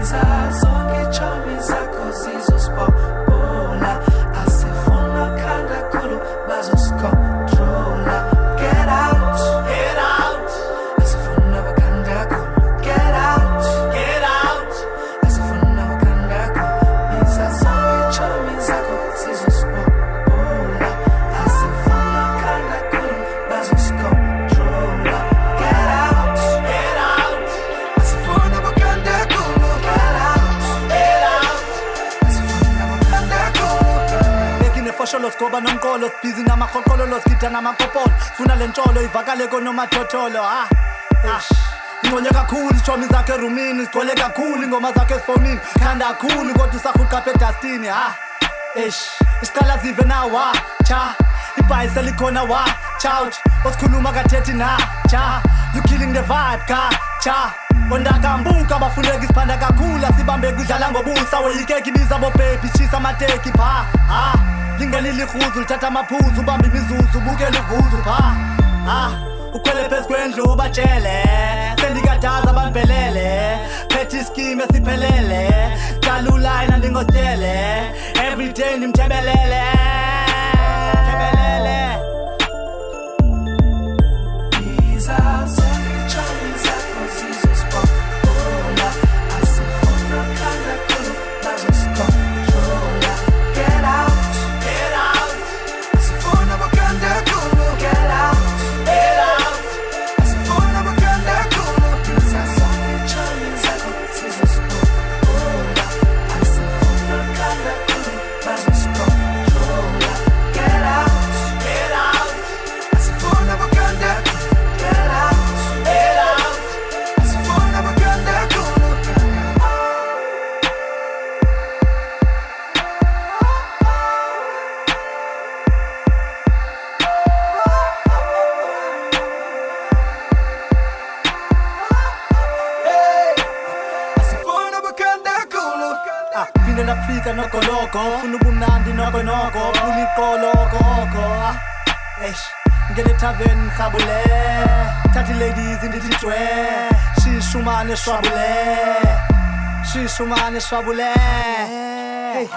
Zonke chomi zakho zizospopola asifuna khanda khulu bazosicontrola. Get out, get out. Asifuna bakhanda khulu. Get out, get out. Asifuna bakhanda khulu. Zonke chomi zakho zizospopola asifuna khanda khulu bazosicontrola. Get out, get out. Asifuna bakhanda khulu. Fosholo skoba nomkolo busy namakhokholo loskita namakopolo funa lentsholo ivakale konomathotholo ingcole kakhulu ichomi zakhe roomini sigcwele kakhulu ingoma zakhe efonini khanda kakhulu kodwa usahuqa pedastini isiqala zive nawa cha ibhayise likhona wa chout osikhuluma kathethi na cha you killing the vibe ka cha ondakambuka bafundeka isiphanda kakhulu asibambe kudlala ngobusa weyikeki biza bo baby chisa amateki pha linganili khuzu lithatha amaphuzu ubamba imizuzu ubukela uvuzu pha ukhwele phezu kwendlu ubatshele sendikadaza bandibhelele phethe iskime siphelele qala ulayina ndingotele everyday ndimthebelele Pinde napfika nokoloko funa ubumnandi nokonoko phula iqoloko ngene tavern ngikhabule thathi ladies indithi jwe shishumane shwabule hey